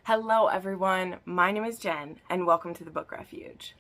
Hello everyone, my name is Jen and welcome to the Book Refuge.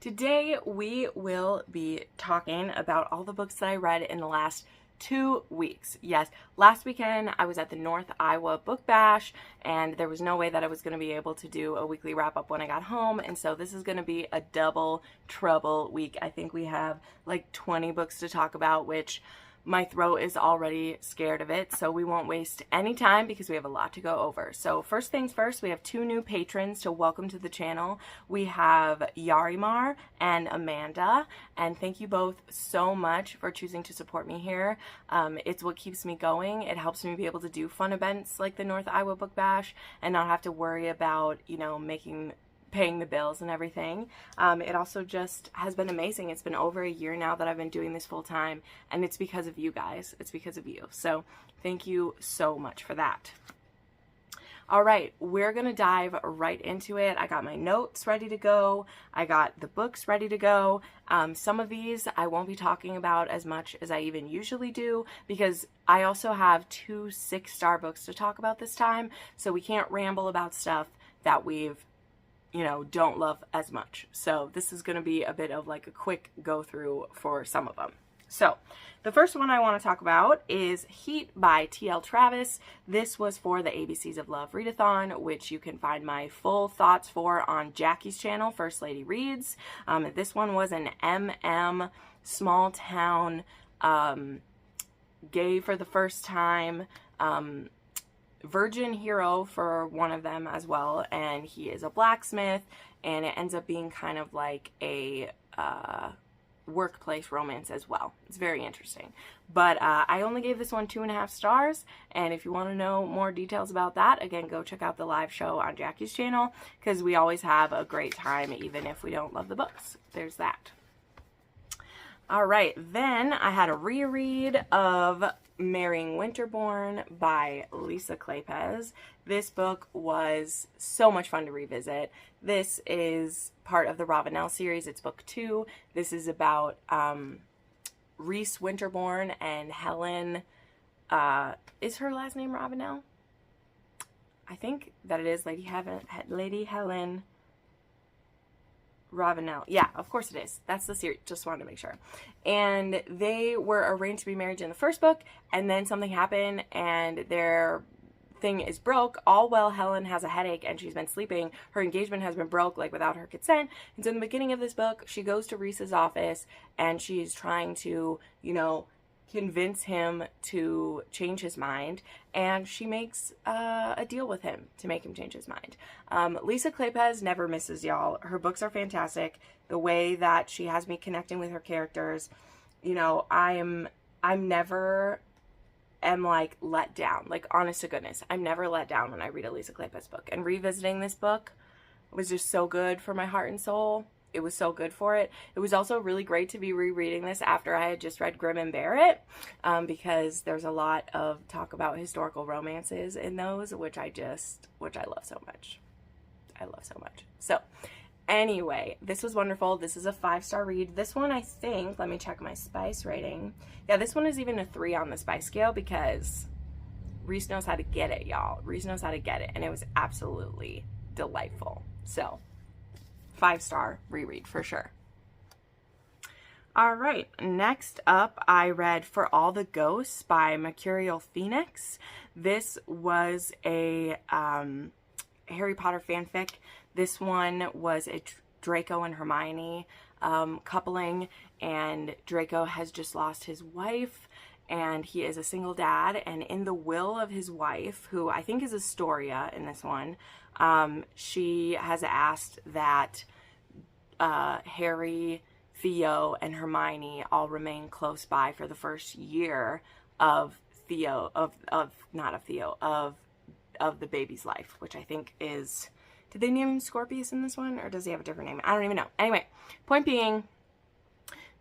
Today we will be talking about all the books that I read in the last 2 weeks. Yes, last weekend I was at the North Iowa Book Bash and there was no way that I was going to be able to do a weekly wrap-up when I got home, and so this is going to be a double trouble week. I think we have like 20 books to talk about, which my throat is already scared of it, so we won't waste any time because we have a lot to go over. So first things first, we have 2 new patrons to welcome to the channel. We have Yarimar and Amanda, and thank you both so much for choosing to support me here. It's what keeps me going. It helps me be able to do fun events like the North Iowa Book Bash and not have to worry about, paying the bills and everything. It also just has been amazing. It's been over a year now that I've been doing this full time, and it's because of you guys. It's because of you. So thank you so much for that. All right, we're gonna dive right into it. I got my notes ready to go. I got the books ready to go. Some of these I won't be talking about as much as I even usually do because I also have 2 6-star books to talk about this time, so we can't ramble about stuff that we've don't love as much. So this is going to be a bit of like a quick go through for some of them. So the first one I want to talk about is Heat by T.L. Travis. This was for the ABCs of Love readathon, which you can find my full thoughts for on Jackie's channel, First Lady Reads. This one was an MM small town, gay for the first time, virgin hero for one of them as well, and he is a blacksmith, and it ends up being kind of like a workplace romance as well. It's very interesting, but I only gave this one 2.5 stars, and if you want to know more details about that, again, go check out the live show on Jackie's channel because we always have a great time even if we don't love the books. There's that. All right, then I had a reread of Marrying Winterborn by Lisa Kleypas. This book was so much fun to revisit. This is part of the Ravenel series. It's book 2. This is about Reese Winterborn and Helen. Is her last name Ravenel? I think that it is Lady Helen Ravenel. Yeah, of course it is. That's the series. Just wanted to make sure. And they were arranged to be married in the first book, and then something happened and their thing is broke. All while Helen has a headache and she's been sleeping. Her engagement has been broke, like without her consent. And so in the beginning of this book, she goes to Reese's office and she's trying to, convince him to change his mind, and she makes a deal with him to make him change his mind. Lisa Kleypas never misses, y'all. Her books are fantastic. The way that she has me connecting with her characters, I'm never like let down. Like, honest to goodness, I'm never let down when I read a Lisa Kleypas book. And revisiting this book was just so good for my heart and soul. It was so good for it. It was also really great to be rereading this after I had just read Grim and Barrett, because there's a lot of talk about historical romances in those, which I love so much. I love so much. So anyway, this was wonderful. This is a 5-star read. This one, I think, let me check my spice rating. Yeah, this one is even a 3 on the spice scale because Reese knows how to get it, y'all. Reese knows how to get it, and it was absolutely delightful. So 5-star reread for sure. All right, next up I read For All the Ghosts by Mercurial Phoenix. This was a Harry Potter fanfic. This one was a Draco and Hermione coupling, and Draco has just lost his wife and he is a single dad, and in the will of his wife, who I think is Astoria in this one, she has asked that Harry, Theo, and Hermione all remain close by for the first year of of the baby's life, which I think is, did they name him Scorpius in this one, or does he have a different name? I don't even know. Anyway, point being,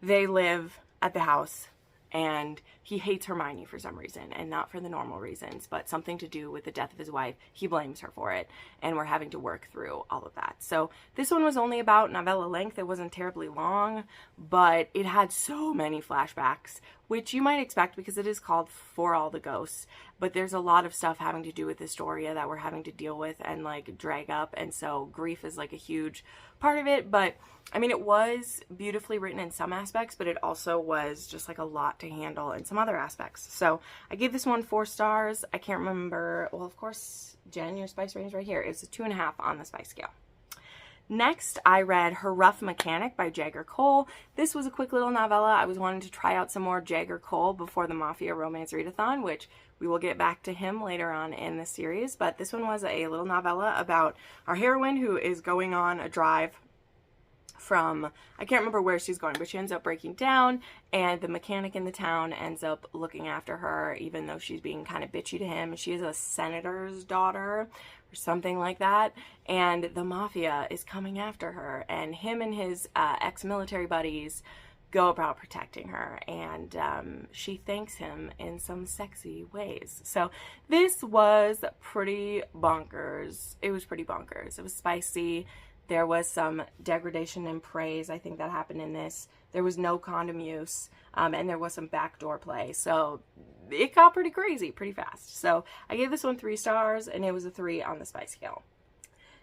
they live at the house and he hates Hermione for some reason, and not for the normal reasons, but something to do with the death of his wife. He blames her for it, and we're having to work through all of that. So this one was only about novella length. It wasn't terribly long, but it had so many flashbacks, which you might expect because it is called For All the Ghosts, but there's a lot of stuff having to do with Historia that we're having to deal with and like drag up, and so grief is like a huge part of it. But I mean, it was beautifully written in some aspects, but it also was just like a lot to handle in some other aspects. So I gave this one 4 stars. I can't remember, well, of course, Jen, your spice rating is right here. It's a 2.5 on the spice scale. Next, I read Her Rough Mechanic by Jagger Cole. This was a quick little novella. I was wanting to try out some more Jagger Cole before the Mafia romance readathon, which we will get back to him later on in the series. But this one was a little novella about our heroine who is going on a drive from, I can't remember where she's going, but she ends up breaking down, and the mechanic in the town ends up looking after her, even though she's being kind of bitchy to him. She is a senator's daughter or something like that, and the Mafia is coming after her, and him and his ex-military buddies go about protecting her, and she thanks him in some sexy ways. So this was pretty bonkers. It was pretty bonkers. It was spicy. There was some degradation and praise, I think, that happened in this. There was no condom use, and there was some backdoor play. So it got pretty crazy pretty fast. So I gave this one 3 stars, and it was a 3 on the spice scale.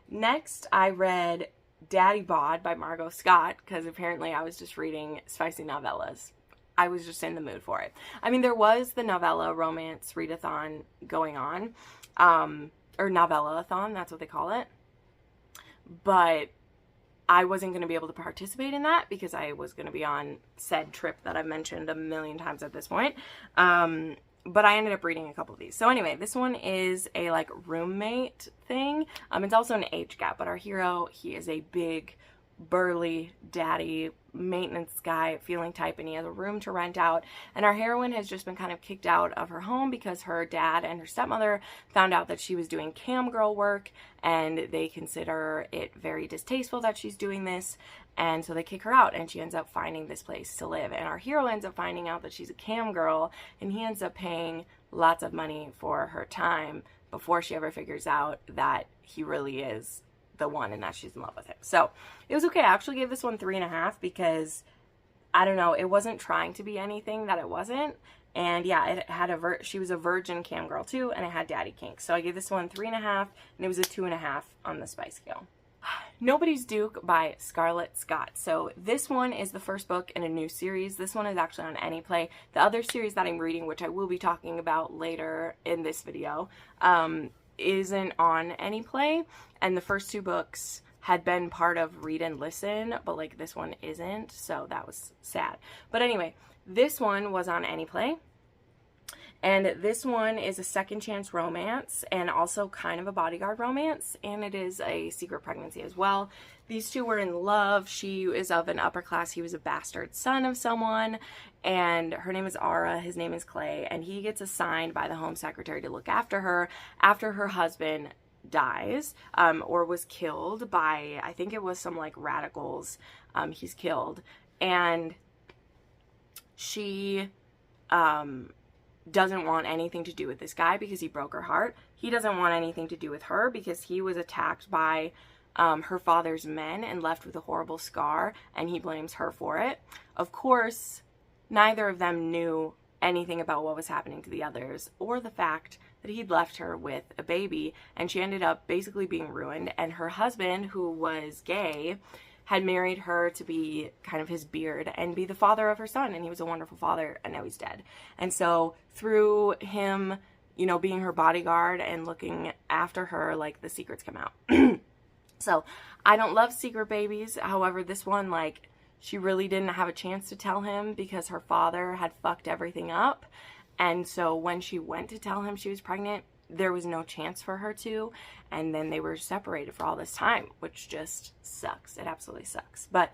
Next, I read Daddy Bod by Margot Scott, because apparently I was just reading spicy novellas. I was just in the mood for it. I mean, there was the novella romance readathon going on, or novella-a-thon, that's what they call it. But I wasn't going to be able to participate in that because I was going to be on said trip that I've mentioned a million times at this point. But I ended up reading a couple of these. So anyway, this one is a like roommate thing. It's also an age gap, but our hero, he is a big, burly daddy maintenance guy feeling type, and he has a room to rent out, and our heroine has just been kind of kicked out of her home because her dad and her stepmother found out that she was doing cam girl work, and they consider it very distasteful that she's doing this, and so they kick her out, and she ends up finding this place to live, and our hero ends up finding out that she's a cam girl, and he ends up paying lots of money for her time before she ever figures out that he really is the one and that she's in love with him. So it was okay. I actually gave this one 3.5 because I don't know, it wasn't trying to be anything that it wasn't. And yeah, it had she was a virgin cam girl too, and it had daddy kinks. So I gave this one 3.5, and it was a 2.5 on the spice scale. Nobody's Duke by Scarlett Scott. So this one is the first book in a new series. This one is actually on Anyplay. The other series that I'm reading, which I will be talking about later in this video, isn't on Anyplay, and the first 2 books had been part of Read and Listen, but like this one isn't, so that was sad. But anyway, this one was on Anyplay, and this one is a second chance romance and also kind of a bodyguard romance, and it is a secret pregnancy as well. These 2 were in love. She is of an upper class. He was a bastard son of someone, and her name is Ara. His name is Clay, and he gets assigned by the home secretary to look after her after her husband dies, or was killed by, I think it was some like radicals. He's killed, and she doesn't want anything to do with this guy because he broke her heart. He doesn't want anything to do with her because he was attacked by her father's men and left with a horrible scar, and he blames her for it. Of course, neither of them knew anything about what was happening to the others, or the fact that he'd left her with a baby, and she ended up basically being ruined. And her husband, who was gay, had married her to be kind of his beard and be the father of her son, and he was a wonderful father, and now he's dead. And so through him, you know, being her bodyguard and looking after her, like, the secrets come out. So I don't love secret babies. However, this one, like, she really didn't have a chance to tell him because her father had fucked everything up. And so when she went to tell him she was pregnant, there was no chance for her to. And then they were separated for all this time, which just sucks. It absolutely sucks. But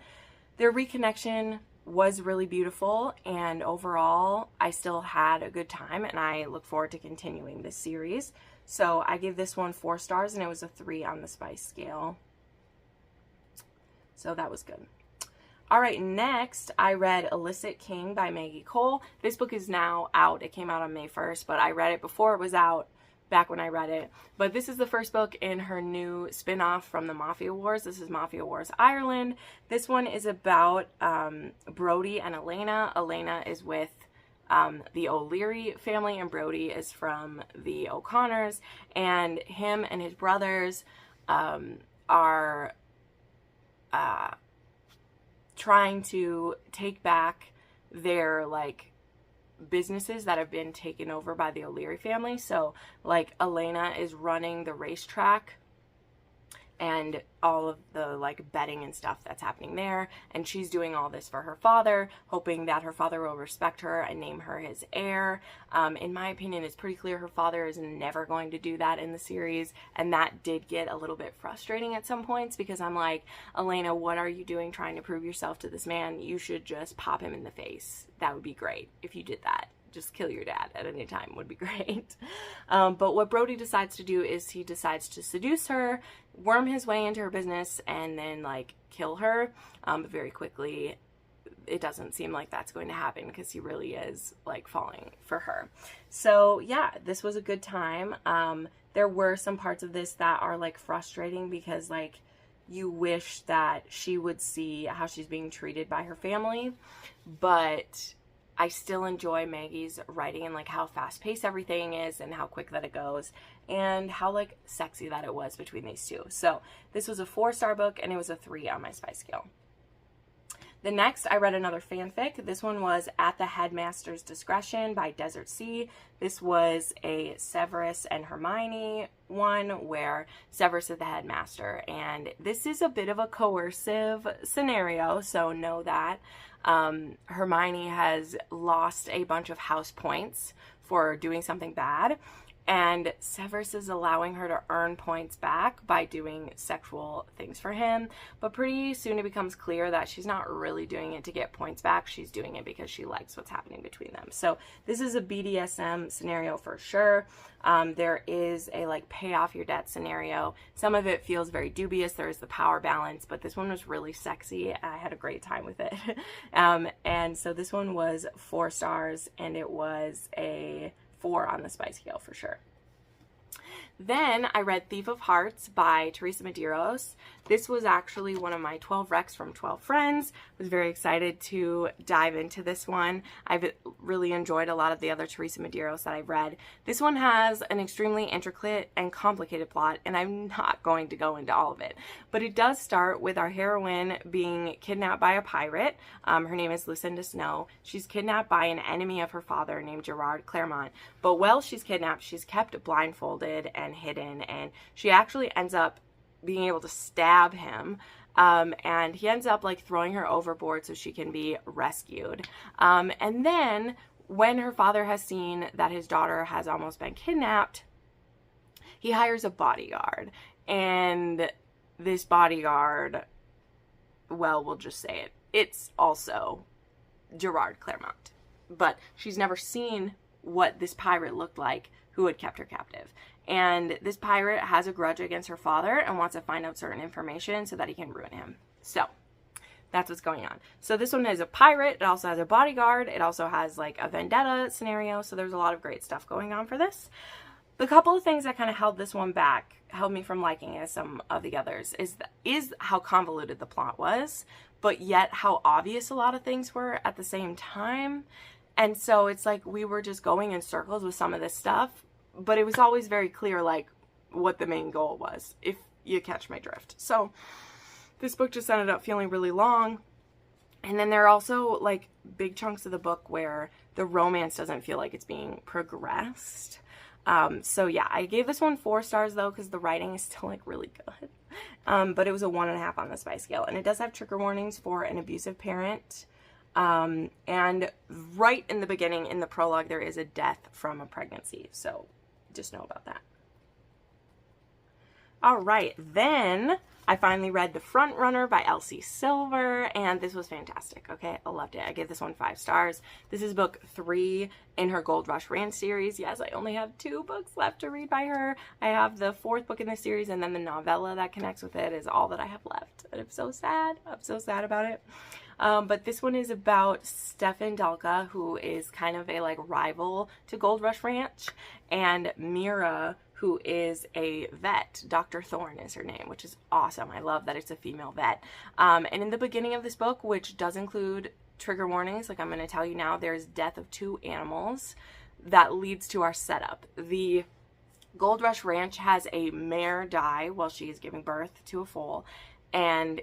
their reconnection was really beautiful. And overall, I still had a good time. And I look forward to continuing this series. So I gave this one 4 stars, and it was a 3 on the spice scale. So that was good. All right, next I read Illicit King by Maggie Cole. This book is now out. It came out on May 1st, but I read it before it was out, back when I read it. But this is the first book in her new spin-off from the Mafia Wars. This is Mafia Wars Ireland. This one is about Brody and Elena. Elena is with the O'Leary family, and Brody is from the O'Connors, and him and his brothers are trying to take back their like businesses that have been taken over by the O'Leary family. So like Elena is running the racetrack and all of the like betting and stuff that's happening there, and she's doing all this for her father, hoping that her father will respect her and name her his heir. In my opinion, it's pretty clear her father is never going to do that in the series, and that did get a little bit frustrating at some points, because I'm like, Elena, what are you doing trying to prove yourself to this man? You should just pop him in the face. That would be great if you did that. Just kill your dad at any time would be great. But what Brody decides to do is he decides to seduce her, worm his way into her business, and then like kill her. But very quickly, it doesn't seem like that's going to happen, because he really is like falling for her. So yeah, this was a good time. There were some parts of this that are like frustrating, because like you wish that she would see how she's being treated by her family, but I still enjoy Maggie's writing and like how fast-paced everything is and how quick that it goes and how like sexy that it was between these two. So this was a 4-star book, and it was a 3 on my spice scale. The next, I read another fanfic. This one was At the Headmaster's Discretion by Desert Sea. This was a Severus and Hermione one where Severus is the headmaster, and this is a bit of a coercive scenario, so know that. Hermione has lost a bunch of house points for doing something bad, and Severus is allowing her to earn points back by doing sexual things for him. But pretty soon it becomes clear that she's not really doing it to get points back. She's doing it because she likes what's happening between them. So this is a BDSM scenario for sure. There is a like pay off your debt scenario. Some of it feels very dubious. There's the power balance, but this one was really sexy. I had a great time with it. And so this one was 4 stars, and it was a 4 on the spice scale for sure. Then I read Thief of Hearts by Teresa Medeiros. This was actually one of my 12 recs from 12 friends. I was very excited to dive into this one. I've really enjoyed a lot of the other Teresa Medeiros that I've read. This one has an extremely intricate and complicated plot, and I'm not going to go into all of it. But it does start with our heroine being kidnapped by a pirate. Her name is Lucinda Snow. She's kidnapped by an enemy of her father named Gerard Claremont. But while she's kidnapped, she's kept blindfolded and hidden, and she actually ends up being able to stab him, and he ends up like throwing her overboard so she can be rescued. And then when her father has seen that his daughter has almost been kidnapped, he hires a bodyguard, and this bodyguard, well, we'll just say it, it's also Gerard Claremont, but she's never seen what this pirate looked like who had kept her captive. And this pirate has a grudge against her father and wants to find out certain information so that he can ruin him. So that's what's going on. So this one is a pirate. It also has a bodyguard. It also has like a vendetta scenario. So there's a lot of great stuff going on for this. The couple of things that kind of held this one back, held me from liking it as some of the others, is how convoluted the plot was, but yet how obvious a lot of things were at the same time. And so it's like we were just going in circles with some of this stuff, but it was always very clear like what the main goal was, if you catch my drift. So this book just ended up feeling really long. And then there are also like big chunks of the book where the romance doesn't feel like it's being progressed. So yeah, I gave this one 4 stars though, because the writing is still like really good. But it was a 1.5 on the spice scale, and it does have trigger warnings for an abusive parent. And right in the beginning, in the prologue, there is a death from a pregnancy. So just know about that. All right, then I finally read The Front Runner by Elsie Silver, and this was fantastic, okay? I loved it. I gave this one 5 stars. This is book 3 in her Gold Rush Ranch series. Yes, I only have 2 books left to read by her. I have the 4th book in the series, and then the novella that connects with it is all that I have left. And I'm so sad. I'm so sad about it. But this one is about Stefan Dalka, who is kind of a like rival to Gold Rush Ranch, and Mira, who is a vet. Dr. Thorne is her name, which is awesome. I love that it's a female vet. And in the beginning of this book, which does include trigger warnings, like I'm going to tell you now, there's death of 2 animals that leads to our setup. The Gold Rush Ranch has a mare die while she is giving birth to a foal, and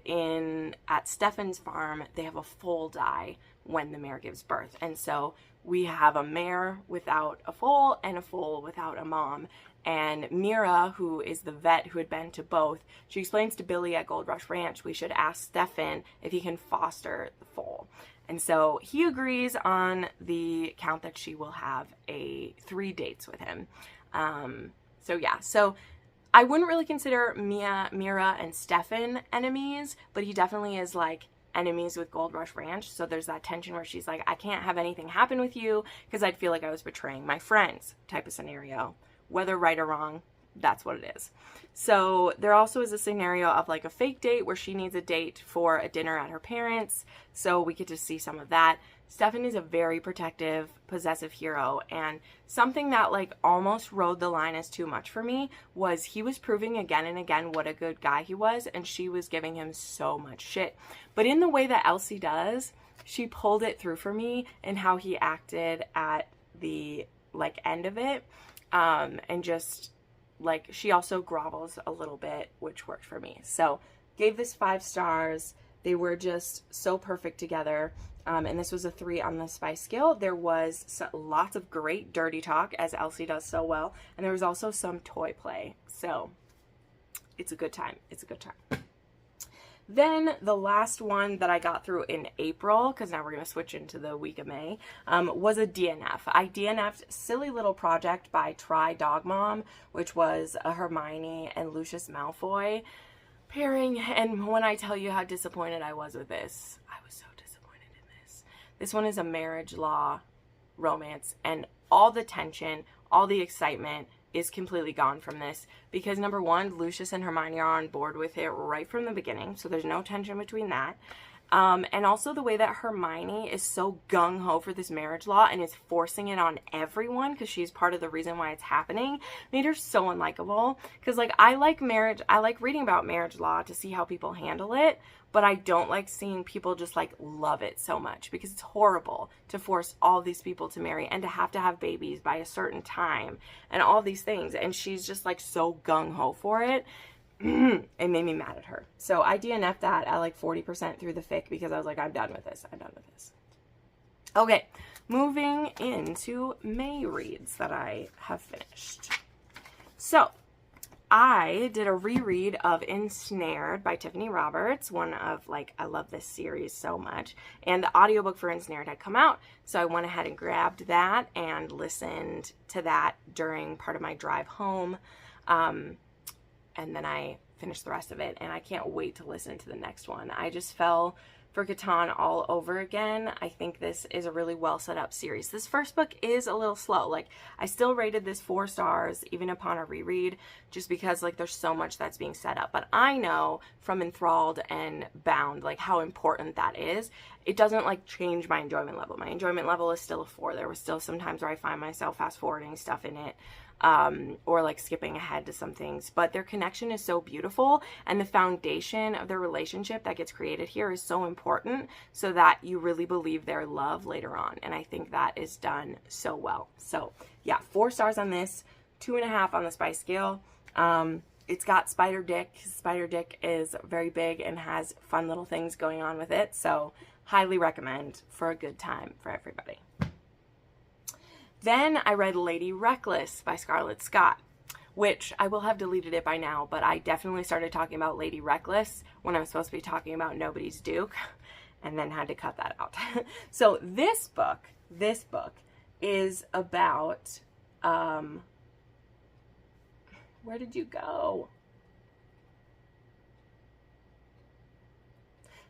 at Stefan's farm they have a foal die when the mare gives birth. And so we have a mare without a foal and a foal without a mom. And Mira, who is the vet who had been to both, she explains to Billy at Gold Rush Ranch we should ask Stefan if he can foster the foal. And so he agrees on the count that she will have 3 dates with him. So I wouldn't really consider Mira and Stefan enemies, but he definitely is like enemies with Gold Rush Ranch. So there's that tension where she's like, I can't have anything happen with you because I'd feel like I was betraying my friends type of scenario. Whether right or wrong, that's what it is. So there also is a scenario of like a fake date where she needs a date for a dinner at her parents'. So we get to see some of that. Stefan is a very protective, possessive hero, and something that like almost rode the line as too much for me was he was proving again and again what a good guy he was, and she was giving him so much shit. But in the way that Elsie does, she pulled it through for me in how he acted at the like end of it. And just like she also grovels a little bit, which worked for me. So gave this 5 stars. They were just so perfect together. And this was a 3 on the spice scale. There was lots of great dirty talk, as Elsie does so well. And there was also some toy play. So it's a good time. It's a good time. Then the last one that I got through in April, because now we're going to switch into the week of May, was a DNF. I DNF'd Silly Little Project by Try Dog Mom, which was a Hermione and Lucius Malfoy pairing. And when I tell you how disappointed I was with this, I was so disappointed in this. This one is a marriage law romance, and all the tension, all the excitement is completely gone from this because number 1, Lucius and Hermione are on board with it right from the beginning, so there's no tension between that. And also the way that Hermione is so gung-ho for this marriage law and is forcing it on everyone because she's part of the reason why it's happening made her so unlikable. Because like I like reading about marriage law to see how people handle it, but I don't like seeing people just like love it so much because it's horrible to force all these people to marry and to have babies by a certain time and all these things. And she's just like so gung-ho for it. It made me mad at her. So I DNF'd that at like 40% through the fic because I was like, I'm done with this. I'm done with this. Okay, moving into May reads that I have finished. So I did a reread of Ensnared by Tiffany Roberts, one of like, I love this series so much. And the audiobook for Ensnared had come out. So I went ahead and grabbed that and listened to that during part of my drive home. And then I finished the rest of it, and I can't wait to listen to the next one. I just fell for Catan all over again. I think this is a really well set up series. This first book is a little slow. Like, I still rated this 4 stars even upon a reread just because like there's so much that's being set up. But I know from Enthralled and Bound like how important that is. It doesn't like change my enjoyment level. My enjoyment level is still a 4. There was still some times where I find myself fast forwarding stuff in it. Or like skipping ahead to some things, but their connection is so beautiful, and the foundation of their relationship that gets created here is so important so that you really believe their love later on, and I think that is done so well. So yeah, 4 stars on this, 2.5 on the spice scale. It's got Spider Dick. Spider Dick is very big and has fun little things going on with it, so highly recommend for a good time for everybody. Then I read Lady Reckless by Scarlett Scott, which I will have deleted it by now, but I definitely started talking about Lady Reckless when I was supposed to be talking about Nobody's Duke, and then had to cut that out. So this book is about, where did you go?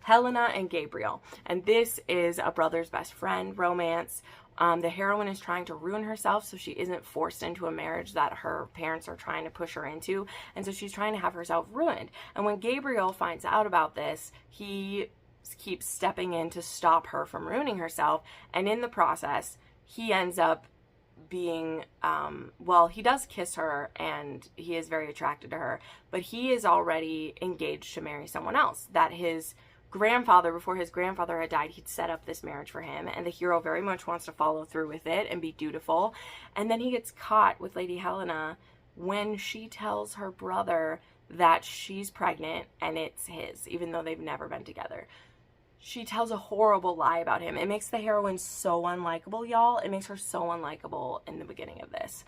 Helena and Gabriel. And this is a brother's best friend romance. The heroine is trying to ruin herself so she isn't forced into a marriage that her parents are trying to push her into. And so she's trying to have herself ruined. And when Gabriel finds out about this, he keeps stepping in to stop her from ruining herself. And in the process, he ends up being, well, he does kiss her and he is very attracted to her, but he is already engaged to marry someone else. That his grandfather, before his grandfather had died, he'd set up this marriage for him, and the hero very much wants to follow through with it and be dutiful. And then he gets caught with Lady Helena when she tells her brother that she's pregnant and it's his, even though they've never been together. She tells a horrible lie about him. It makes the heroine so unlikable, y'all. It makes her so unlikable in the beginning of this.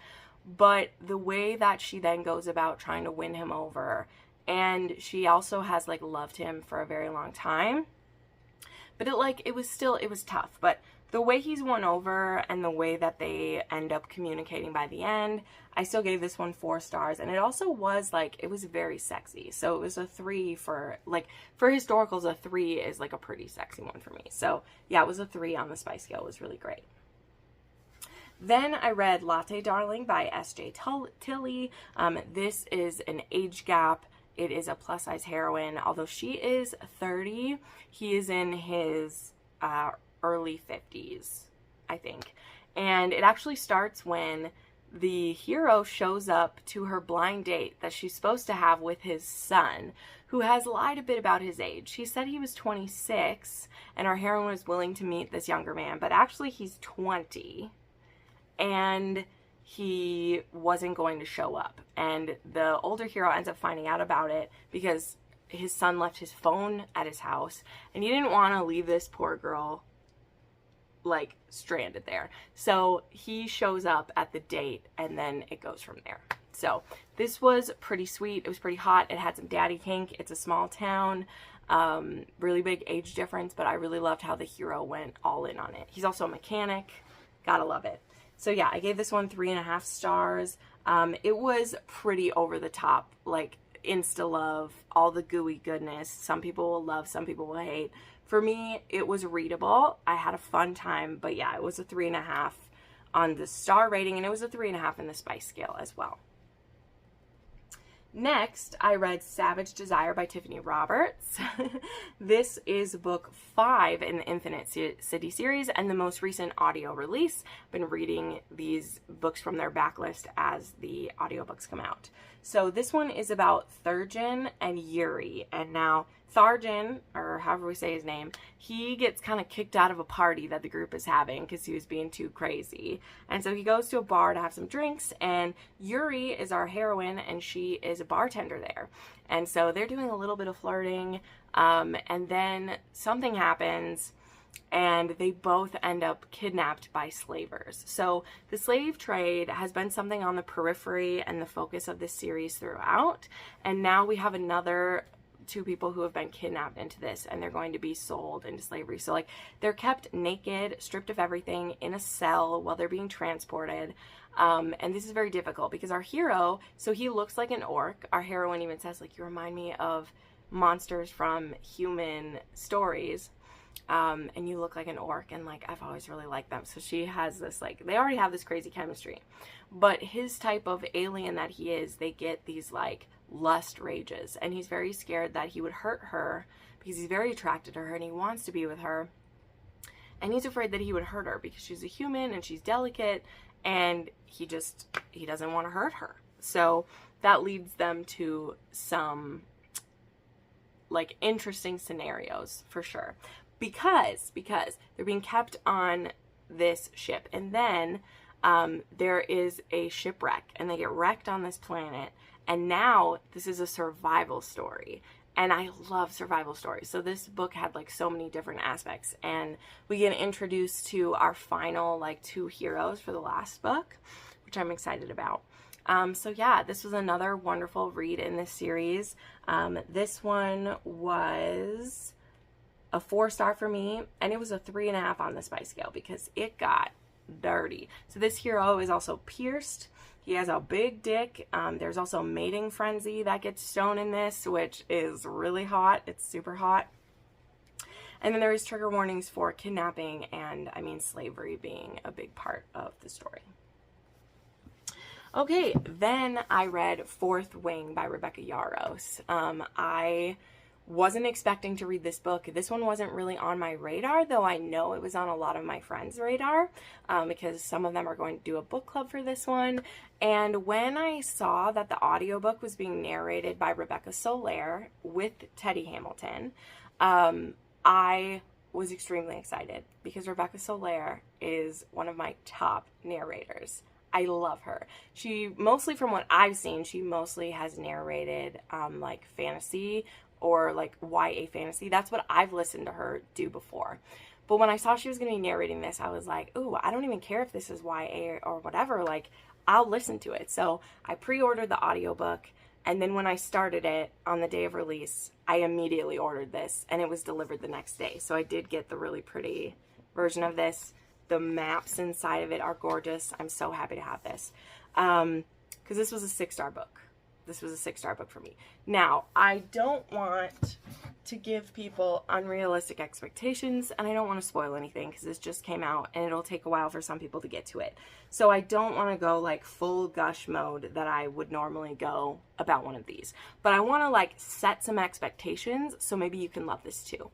But the way that she then goes about trying to win him over, and she also has, like, loved him for a very long time. But it was tough. But the way he's won over and the way that they end up communicating by the end, I still gave this one 4 stars. And it also was, like, it was very sexy. So it was a 3 for historicals, a 3 is, like, a pretty sexy one for me. So, yeah, it was a 3 on the spice scale. It was really great. Then I read Latte Darling by S.J. Tilly. This is an age gap. It is a plus-size heroine. Although she is 30, he is in his early 50s, I think. And it actually starts when the hero shows up to her blind date that she's supposed to have with his son, who has lied a bit about his age. He said he was 26, and our heroine was willing to meet this younger man, but actually he's 20, and he wasn't going to show up. And the older hero ends up finding out about it because his son left his phone at his house, and he didn't want to leave this poor girl, like, stranded there. So he shows up at the date, and then it goes from there. So this was pretty sweet. It was pretty hot. It had some daddy kink. It's a small town, really big age difference, but I really loved how the hero went all in on it. He's also a mechanic. Gotta love it. So yeah, I gave this one 3.5 stars. It was pretty over the top, like insta love, all the gooey goodness. Some people will love, some people will hate. For me, it was readable. I had a fun time, but yeah, it was a 3.5 on the star rating, and it was a 3.5 in the spice scale as well. Next, I read Savage Desire by Tiffany Roberts. This is book 5 in the Infinite City series and the most recent audio release. I've been reading these books from their backlist as the audiobooks come out. So this one is about Thurgen and Yuri. And now Thargen, or however we say his name, he gets kind of kicked out of a party that the group is having because he was being too crazy. And so he goes to a bar to have some drinks, and Yuri is our heroine, and she is a bartender there. And so they're doing a little bit of flirting, and then something happens, and they both end up kidnapped by slavers. So the slave trade has been something on the periphery and the focus of this series throughout, and now we have another 2 people who have been kidnapped into this, and they're going to be sold into slavery. So, like, they're kept naked, stripped of everything, in a cell while they're being transported. And this is very difficult because our hero, so he looks like an orc. Our heroine even says, like, you remind me of monsters from human stories. And you look like an orc, and, like, I've always really liked them. So she has this, like, they already have this crazy chemistry. But his type of alien that he is, they get these, like, lust rages, and he's very scared that he would hurt her because he's very attracted to her and he wants to be with her, and he's afraid that he would hurt her because she's a human and she's delicate, and he doesn't want to hurt her. So that leads them to some, like, interesting scenarios for sure, because they're being kept on this ship, and then there is a shipwreck, and they get wrecked on this planet. And now this is a survival story, and I love survival stories. So this book had, like, so many different aspects, and we get introduced to our final, like, 2 heroes for the last book, which I'm excited about. So yeah, this was another wonderful read in this series. This one was a 4-star for me, and it was a 3.5 on the spice scale because it got dirty. So this hero is also pierced. He has a big dick. There's also mating frenzy that gets shown in this, which is really hot. It's super hot. And then there is trigger warnings for kidnapping and, I mean, slavery being a big part of the story. Okay, then I read Fourth Wing by Rebecca Yarros. I Wasn't expecting to read this book. This one wasn't really on my radar, though I know it was on a lot of my friends' radar, because some of them are going to do a book club for this one. And when I saw that the audiobook was being narrated by Rebecca Soler with Teddy Hamilton, I was extremely excited because Rebecca Soler is one of my top narrators. I love her. She, mostly from what I've seen, she mostly has narrated like fantasy or like YA fantasy. That's what I've listened to her do before. But when I saw she was going to be narrating this, I was like, ooh, I don't even care if this is YA or whatever. Like, I'll listen to it. So I pre-ordered the audiobook. And then when I started it on the day of release, I immediately ordered this. And it was delivered the next day. So I did get the really pretty version of this. The maps inside of it are gorgeous. I'm so happy to have this. Because this was a 6-star book. This was a 6-star book for me. Now, I don't want to give people unrealistic expectations, and I don't want to spoil anything because this just came out and it'll take a while for some people to get to it. So I don't want to go like full gush mode that I would normally go about one of these. But I want to like set some expectations so maybe you can love this too.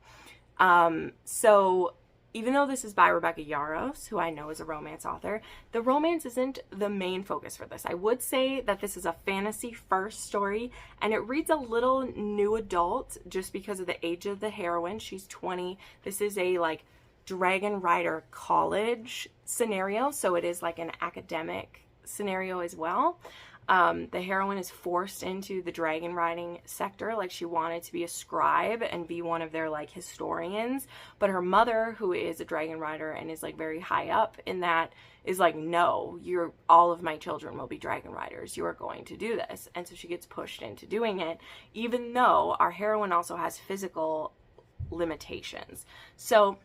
So even though this is by Rebecca Yarros, who I know is a romance author, the romance isn't the main focus for this. I would say that this is a fantasy first story, and it reads a little new adult just because of the age of the heroine. She's 20. This is a like Dragon Rider college scenario, so it is like an academic scenario as well. The heroine is forced into the dragon riding sector. Like, she wanted to be a scribe and be one of their like historians, but her mother, who is a dragon rider and is like very high up in that, is like, no, all of my children will be dragon riders. You are going to do this. And so she gets pushed into doing it, even though our heroine also has physical limitations. So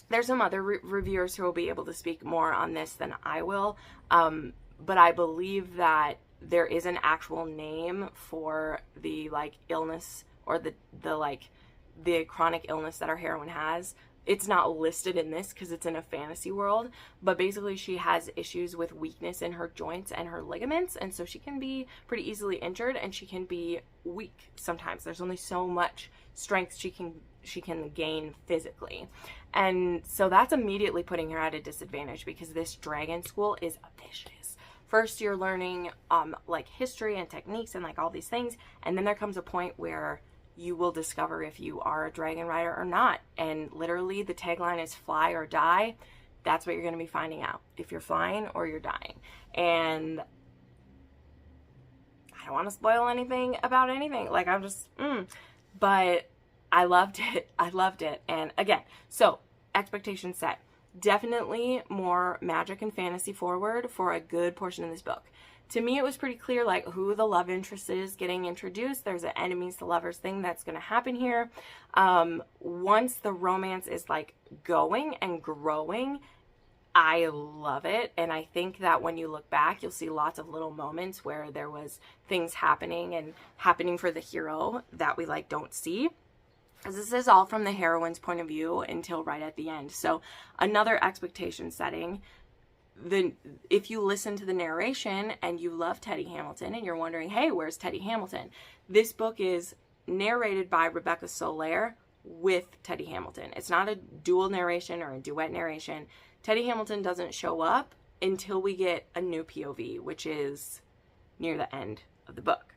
there's some other reviewers who will be able to speak more on this than I will. But I believe that there is an actual name for the like illness or the chronic illness that our heroine has. It's not listed in this because it's in a fantasy world, but basically she has issues with weakness in her joints and her ligaments, and so she can be pretty easily injured and she can be weak sometimes. There's only so much strength she can gain physically. And so that's immediately putting her at a disadvantage because this dragon school is vicious. First, you're learning like history and techniques and like all these things, and then there comes a point where you will discover if you are a dragon rider or not. And literally the tagline is fly or die. That's what you're going to be finding out, if you're flying or you're dying. And I don't want to spoil anything about anything. Like, I'm just, but I loved it. I loved it. And again, so expectations set. Definitely more magic and fantasy forward for a good portion of this book. To me, it was pretty clear like who the love interest is getting introduced. There's an enemies to lovers thing that's going to happen here. Once the romance is like going and growing, I love it. And I think that when you look back, you'll see lots of little moments where there was things happening for the hero that we like don't see. This is all from the heroine's point of view until right at the end. So another expectation setting. If you listen to the narration and you love Teddy Hamilton and you're wondering, hey, where's Teddy Hamilton? This book is narrated by Rebecca Soler with Teddy Hamilton. It's not a dual narration or a duet narration. Teddy Hamilton doesn't show up until we get a new POV, which is near the end of the book.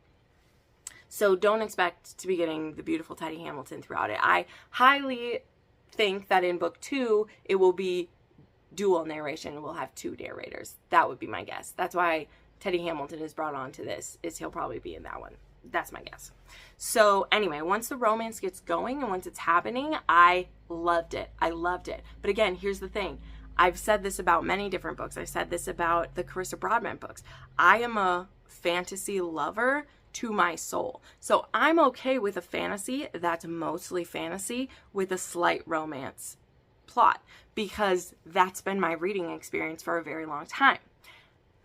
So don't expect to be getting the beautiful Teddy Hamilton throughout it. I highly think that in book 2, it will be dual narration. We'll have 2 narrators. That would be my guess. That's why Teddy Hamilton is brought on to this, is he'll probably be in that one. That's my guess. So anyway, once the romance gets going and once it's happening, I loved it. I loved it. But again, here's the thing. I've said this about many different books. I said this about the Carissa Broadbent books. I am a fantasy lover to my soul. So I'm okay with a fantasy that's mostly fantasy with a slight romance plot because that's been my reading experience for a very long time.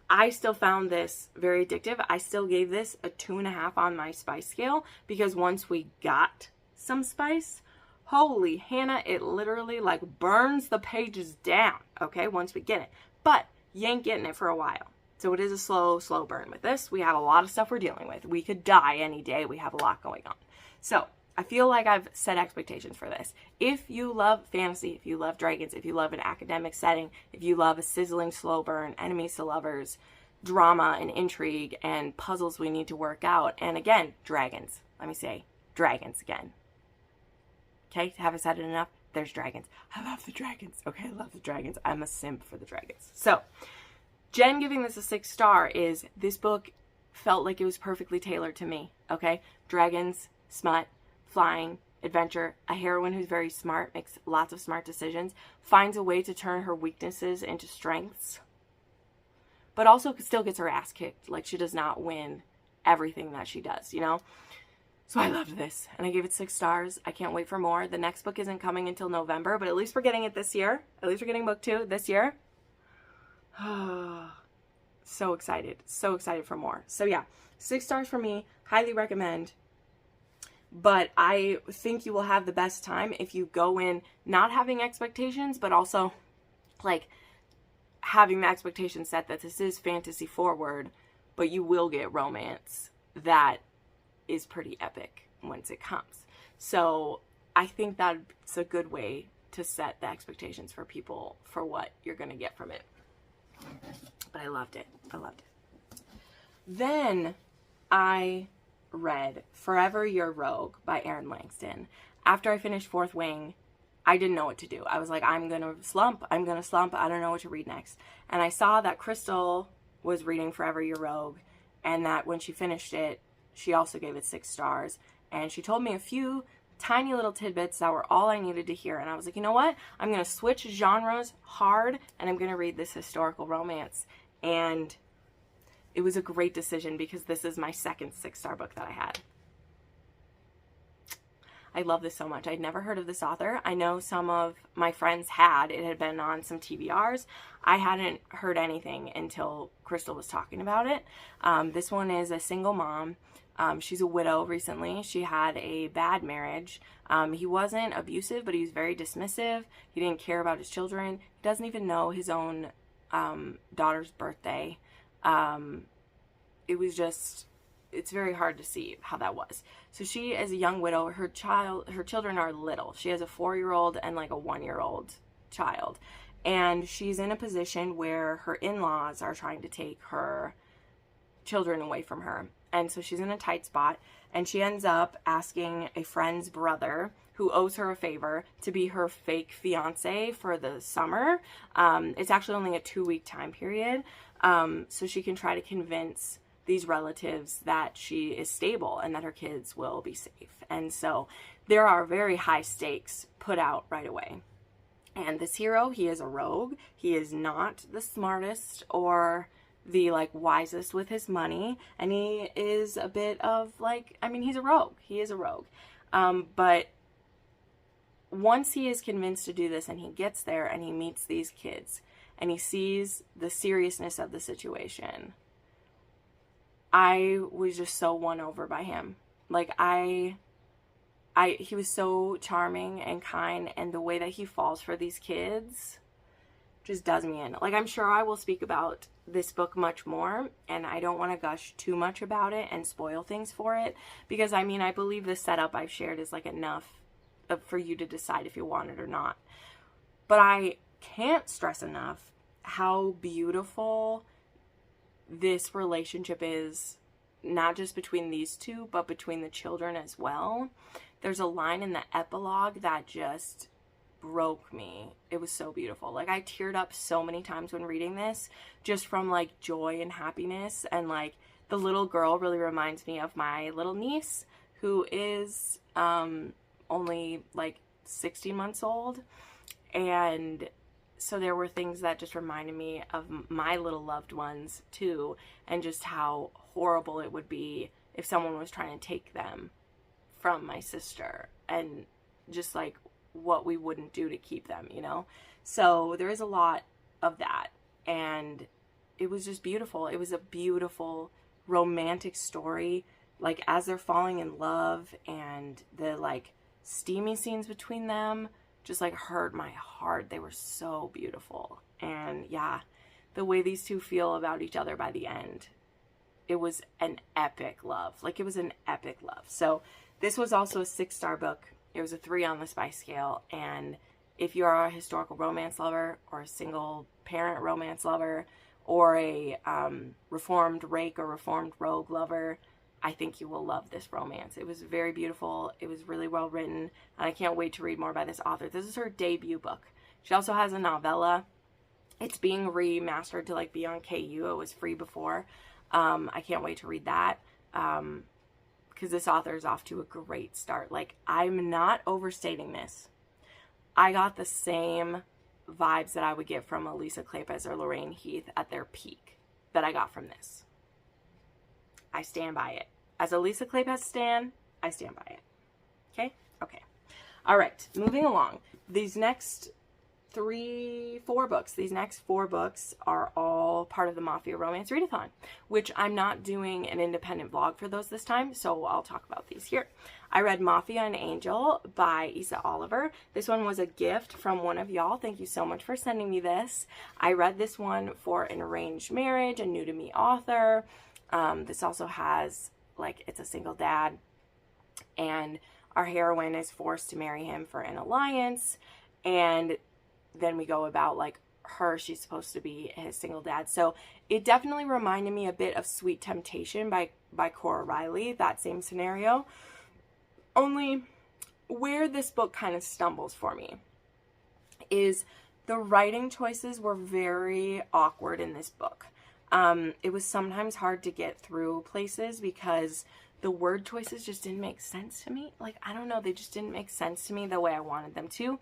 I still found this very addictive. I still gave this a 2.5 on my spice scale because once we got some spice, holy Hannah, it literally like burns the pages down, okay, once we get it. But you ain't getting it for a while. So it is a slow burn with this. We have a lot of stuff we're dealing with. We could die any day. We have a lot going on. So I feel like I've set expectations for this. If you love fantasy, if you love dragons, if you love an academic setting, if you love a sizzling slow burn, enemies to lovers, drama and intrigue, and puzzles we need to work out, and again, dragons. Let me say dragons again. Okay, have I said it enough? There's dragons. I love the dragons. Okay, I love the dragons. I'm a simp for the dragons. So, Jen giving this a 6 star is, this book felt like it was perfectly tailored to me. Okay, dragons, smut, flying, adventure, a heroine who's very smart, makes lots of smart decisions, finds a way to turn her weaknesses into strengths, but also still gets her ass kicked. Like, she does not win everything that she does, you know? So I loved this, and I gave it 6 stars. I can't wait for more. The next book isn't coming until November, but at least we're getting it this year. At least we're getting book 2 this year. So excited. So excited for more. So yeah, 6 stars for me. Highly recommend. But I think you will have the best time if you go in not having expectations, but also, like, having the expectation set that this is fantasy forward, but you will get romance that is pretty epic once it comes. So I think that's a good way to set the expectations for people for what you're going to get from it. But I loved it. I loved it. Then I read Forever Your Rogue by Erin Langston. After I finished Fourth Wing, I didn't know what to do. I was like, I'm going to slump. I don't know what to read next. And I saw that Crystal was reading Forever Your Rogue, and that when she finished it, she also gave it 6 stars. And she told me a few tiny little tidbits that were all I needed to hear. And I was like, you know what? I'm going to switch genres hard, and I'm going to read this historical romance. And it was a great decision because this is my second 6-star book that I had. I love this so much. I'd never heard of this author. I know some of my friends had. It had been on some TBRs. I hadn't heard anything until Crystal was talking about it. This one is a single mom. She's a widow recently. She had a bad marriage. He wasn't abusive, but he was very dismissive. He didn't care about his children. He doesn't even know his own daughter's birthday. It was just, it's very hard to see how that was. So she is a young widow. Her children are little. She has a 4-year-old and like a 1-year-old child. And she's in a position where her in-laws are trying to take her children away from her. And so she's in a tight spot, and she ends up asking a friend's brother, who owes her a favor, to be her fake fiance for the summer. It's actually only a 2-week time period. So she can try to convince these relatives that she is stable and that her kids will be safe. And so there are very high stakes put out right away. And this hero, he is a rogue. He is not the smartest or the like wisest with his money, and he is a bit of like, I mean, he's a rogue. He is a rogue. But once he is convinced to do this and he gets there and he meets these kids and he sees the seriousness of the situation, I was just so won over by him. Like he was so charming and kind, and the way that he falls for these kids just does me in. Like, I'm sure I will speak about this book much more, and I don't want to gush too much about it and spoil things for it, because I mean, I believe the setup I've shared is like enough for you to decide if you want it or not. But I can't stress enough how beautiful this relationship is, not just between these two, but between the children as well. There's a line in the epilogue that just broke me. It was so beautiful. Like, I teared up so many times when reading this, just from like joy and happiness. And like, the little girl really reminds me of my little niece, who is only like 60 months old. And so there were things that just reminded me of my little loved ones too, and just how horrible it would be if someone was trying to take them from my sister, and just like what we wouldn't do to keep them, you know? So there is a lot of that, and it was just beautiful. It was a beautiful romantic story, like as they're falling in love, and the like steamy scenes between them just like hurt my heart. They were so beautiful. And yeah, the way these two feel about each other by the end, it was an epic love. Like, it was an epic love. So This was also a 6-star book. It was a 3 on the spice scale. And if you are a historical romance lover or a single parent romance lover or a reformed rake or reformed rogue lover, I think you will love this romance. It was very beautiful. It was really well written. And I can't wait to read more by this author. This is her debut book. She also has a novella. It's being remastered to like be on KU. It was free before. I can't wait to read that. Because this author is off to a great start. Like, I'm not overstating this. I got the same vibes that I would get from Elisa Kleypas or Lorraine Heath at their peak that I got from this. I stand by it. As Elisa Kleypas stan, I stand by it. Okay? Okay. All right. Moving along. These next 4 books are all part of the Mafia Romance Readathon, which I'm not doing an independent vlog for those this time, so I'll talk about these here. I read Mafia and Angel by Isa Oliver. This one was a gift from one of y'all. Thank you so much for sending me this. I read this one for an arranged marriage, a new to me author. This also has, like, it's a single dad, and our heroine is forced to marry him for an alliance, and then we go about, like, she's supposed to be his single dad. So it definitely reminded me a bit of Sweet Temptation by Cora Riley, that same scenario. Only where this book kind of stumbles for me is the writing choices were very awkward in this book. It was sometimes hard to get through places because the word choices just didn't make sense to me. Like, I don't know, they just didn't make sense to me the way I wanted them to.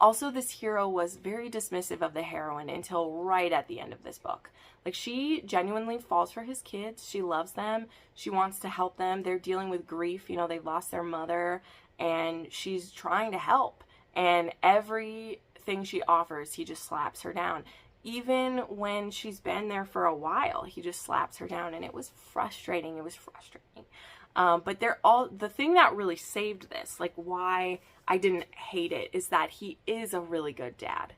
Also, this hero was very dismissive of the heroine until right at the end of this book. Like, she genuinely falls for his kids. She loves them. She wants to help them. They're dealing with grief. You know, they lost their mother, and she's trying to help. And everything she offers, he just slaps her down. Even when she's been there for a while, he just slaps her down, and it was frustrating. It was frustrating. But the thing that really saved this, like why I didn't hate it, is that he is a really good dad.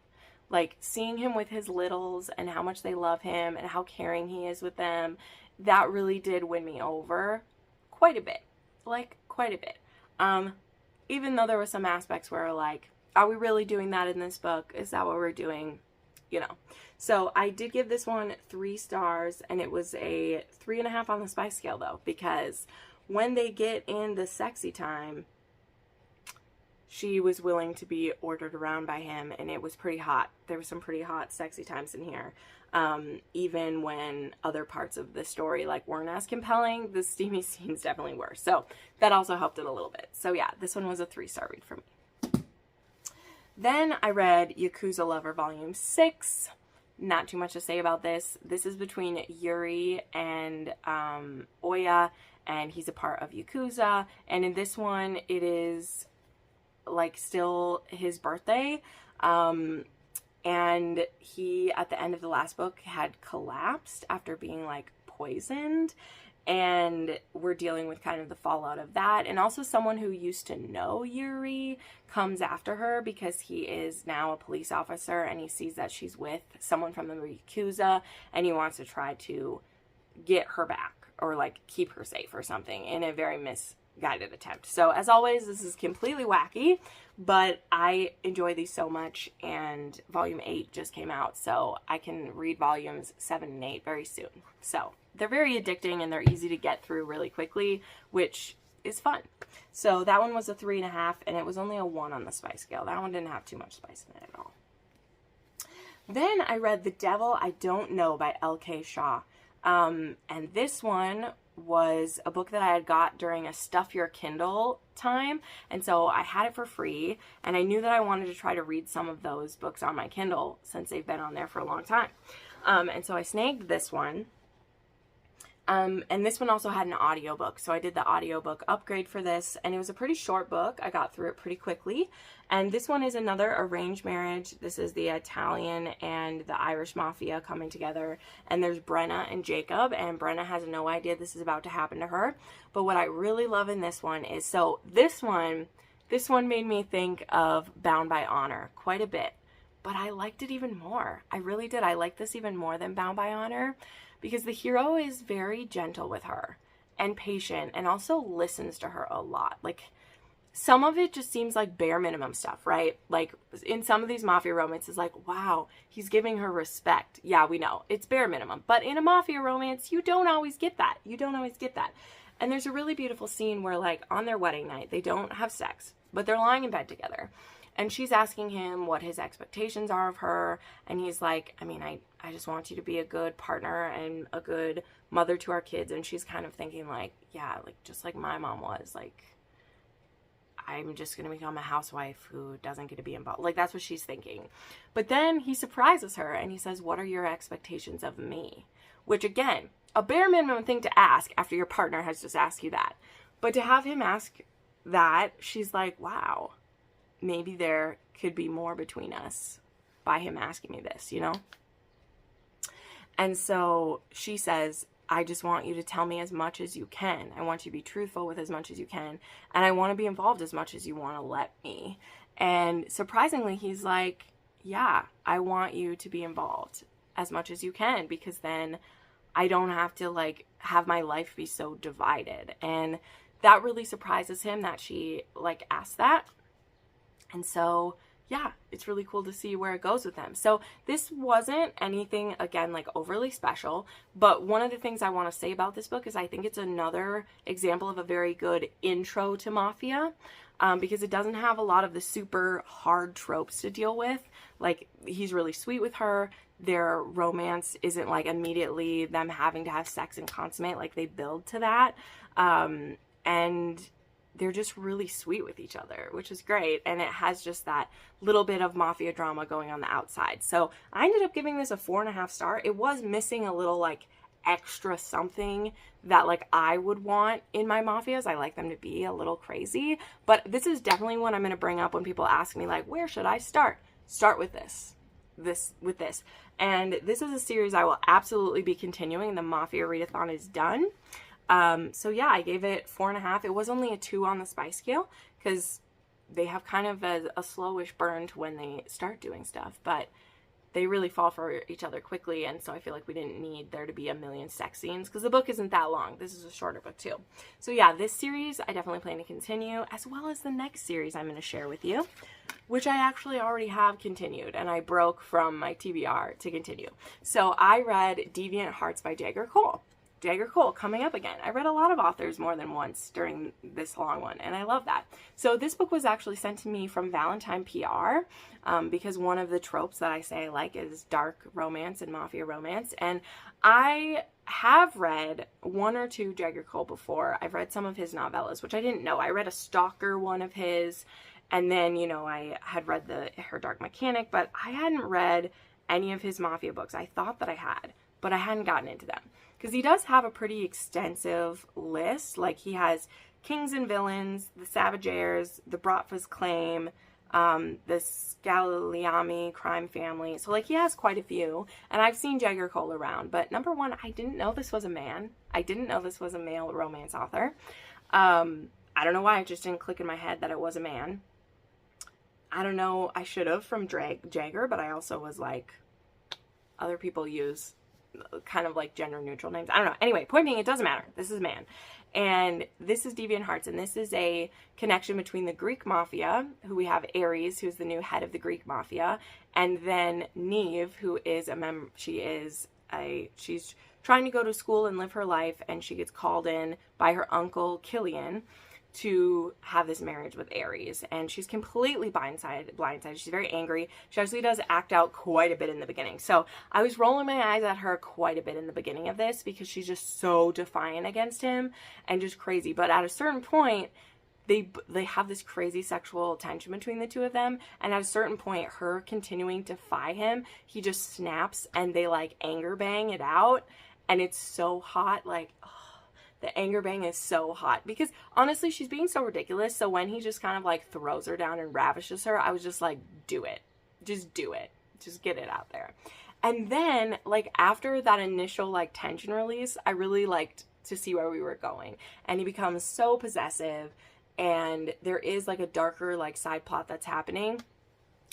Like, seeing him with his littles and how much they love him and how caring he is with them, that really did win me over quite a bit. Like, quite a bit. Even though there were some aspects where, like, are we really doing that in this book? Is that what we're doing? You know. So I did give this one 3 stars, and it was a 3.5 on the spice scale, though, because when they get in the sexy time, she was willing to be ordered around by him, and it was pretty hot. There were some pretty hot, sexy times in here. Even when other parts of the story, like, weren't as compelling, the steamy scenes definitely were. So that also helped it a little bit. So yeah, this one was a 3-star read for me. Then I read Yakuza Lover Volume 6. Not too much to say about this. This is between Yuri and Oya, and he's a part of Yakuza. And in this one, it is, like, still his birthday. And he, at the end of the last book, had collapsed after being, like, poisoned. And we're dealing with kind of the fallout of that. And also someone who used to know Yuri comes after her because he is now a police officer, and he sees that she's with someone from the Yakuza, and he wants to try to get her back or, like, keep her safe or something in a very misguided attempt. So as always, this is completely wacky, but I enjoy these so much, and volume 8 just came out, so I can read volumes 7 and 8 very soon. So they're very addicting, and they're easy to get through really quickly, which is fun. So that one was a 3.5, and it was only a 1 on the spice scale. That one didn't have too much spice in it at all. Then I read The Devil I Don't Know by L.K. Shaw. And this one was a book that I had got during a Stuff Your Kindle time, and so I had it for free, and I knew that I wanted to try to read some of those books on my Kindle since they've been on there for a long time. And so I snagged this one. And this one also had an audiobook, so I did the audiobook upgrade for this, and it was a pretty short book. I got through it pretty quickly. And this one is another arranged marriage. This is the Italian and the Irish Mafia coming together, and there's Brenna and Jacob, and Brenna has no idea this is about to happen to her. But what I really love in this one is, so this one made me think of Bound by Honor quite a bit, but I liked it even more. I really did. I liked this even more than Bound by Honor, because the hero is very gentle with her, and patient and also listens to her a lot. Like, some of it just seems like bare minimum stuff, right? Like, in some of these Mafia romances, like, wow, he's giving her respect. Yeah, we know. It's bare minimum. But in a Mafia romance, you don't always get that. You don't always get that. And there's a really beautiful scene where, like, on their wedding night, they don't have sex, but they're lying in bed together. And she's asking him what his expectations are of her. And he's like, I mean, I just want you to be a good partner and a good mother to our kids. And she's kind of thinking, like, yeah, like, just like my mom was, like, I'm just going to become a housewife who doesn't get to be involved. Like, that's what she's thinking. But then he surprises her and he says, what are your expectations of me? Which, again, a bare minimum thing to ask after your partner has just asked you that. But to have him ask that, she's like, wow, maybe there could be more between us by him asking me this, you know? And so she says, I just want you to tell me as much as you can. I want you to be truthful with as much as you can. And I want to be involved as much as you want to let me. And surprisingly, he's like, yeah, I want you to be involved as much as you can, because then I don't have to, like, have my life be so divided. And that really surprises him that she, like, asked that. And so, yeah, it's really cool to see where it goes with them. So this wasn't anything, again, like, overly special, but one of the things I want to say about this book is I think it's another example of a very good intro to Mafia, because it doesn't have a lot of the super hard tropes to deal with. Like, he's really sweet with her. Their romance isn't, like, immediately them having to have sex and consummate. Like, they build to that. And they're just really sweet with each other, which is great. And it has just that little bit of Mafia drama going on the outside. So I ended up giving this a 4.5 star. It was missing a little, like, extra something that, like, I would want in my Mafias. I like them to be a little crazy. But this is definitely one I'm going to bring up when people ask me, like, where should I start? Start with this. With this. And this is a series I will absolutely be continuing. The Mafia readathon is done. So yeah, I gave it 4.5. It was only a 2 on the spice scale because they have kind of a slowish burn to when they start doing stuff, but they really fall for each other quickly. And so I feel like we didn't need there to be a million sex scenes because the book isn't that long. This is a shorter book too. So yeah, this series I definitely plan to continue, as well as the next series I'm going to share with you, which I actually already have continued, and I broke from my TBR to continue. So I read Deviant Hearts by Jagger Cole. Jagger Cole coming up again. I read a lot of authors more than once during this long one, and I love that. So this book was actually sent to me from Valentine PR, because one of the tropes that I say I like is dark romance and Mafia romance, and I have read 1 or 2 Jagger Cole before. I've read some of his novellas, which I didn't know. I read a Stalker one of his, and then, you know, I had read Her Dark Mechanic, but I hadn't read any of his Mafia books. I thought that I had, but I hadn't gotten into them. Because he does have a pretty extensive list. Like, he has Kings and Villains, The Savage Heirs, The Bratva's Claim, The Scagliami Crime Family. So, like, he has quite a few. And I've seen Jagger Cole around. But number one, I didn't know this was a man. I didn't know this was a male romance author. I don't know why it just didn't click in my head that it was a man. I don't know. I should have from Jagger, but I also was like, other people use kind of like gender neutral names. I don't know. Anyway, point being, it doesn't matter. This is a man. And this is Deviant Hearts, and this is a connection between the Greek Mafia, who we have Ares, who's the new head of the Greek Mafia, and then Neve, who is she's trying to go to school and live her life, and she gets called in by her uncle Killian to have this marriage with Ares, and she's completely blindsided. She's very angry. She actually does act out quite a bit in the beginning. So I was rolling my eyes at her quite a bit in the beginning of this because she's just so defiant against him and just crazy. But at a certain point, they have this crazy sexual tension between the two of them, and at a certain point, her continuing to defy him, he just snaps and they, like, anger bang it out, and it's so hot. Like, the anger bang is so hot because honestly, she's being so ridiculous. So when he just kind of, like, throws her down and ravishes her, I was just like, do it. Just do it. Just get it out there. And then, like, after that initial, like, tension release, I really liked to see where we were going. And he becomes so possessive, and there is, like, a darker, like, side plot that's happening.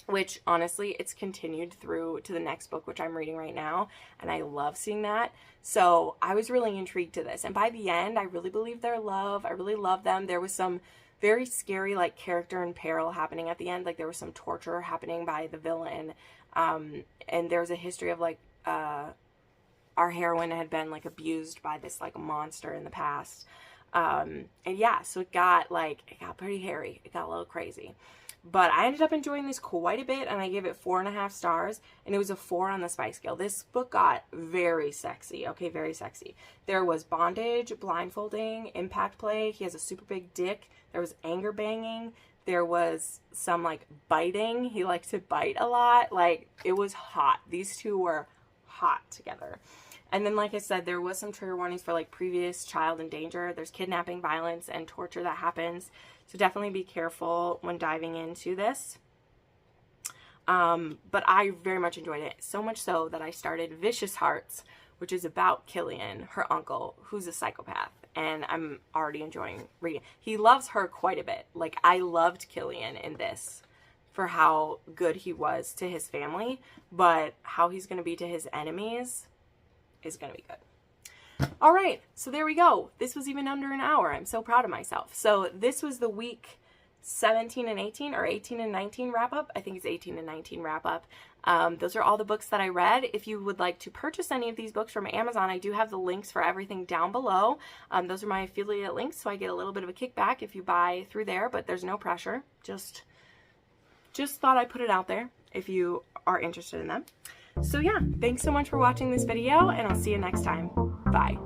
which honestly, it's continued through to the next book, which I'm reading right now, and I love seeing that. So I was really intrigued to this, and by the end, I really believed their love. I really loved them. There was some very scary, like, character in peril happening at the end. Like, there was some torture happening by the villain, and there was a history of, like, our heroine had been, like, abused by this, like, monster in the past. And yeah, so it got pretty hairy. It got a little crazy. But I ended up enjoying this quite a bit, and I gave it 4.5 stars, and it was a 4 on the spice scale. This book got very sexy, okay, very sexy. There was bondage, blindfolding, impact play. He has a super big dick. There was anger banging. There was some, like, biting. He likes to bite a lot. Like, it was hot. These two were hot together. And then, like I said, there was some trigger warnings for, like, previous child in danger. There's kidnapping, violence, and torture that happens. So definitely be careful when diving into this. But I very much enjoyed it. So much so that I started Vicious Hearts, which is about Killian, her uncle, who's a psychopath. And I'm already enjoying reading. He loves her quite a bit. Like, I loved Killian in this for how good he was to his family. But how he's going to be to his enemies is going to be good. All right, so there we go. This was even under an hour. I'm so proud of myself. So this was the week 17 and 18, or 18 and 19 wrap up. I think it's 18 and 19 wrap up. Those are all the books that I read. If you would like to purchase any of these books from Amazon, I do have the links for everything down below. Those are my affiliate links, so I get a little bit of a kickback if you buy through there, but there's no pressure. Just thought I'd put it out there if you are interested in them. So yeah, thanks so much for watching this video, and I'll see you next time. Bye.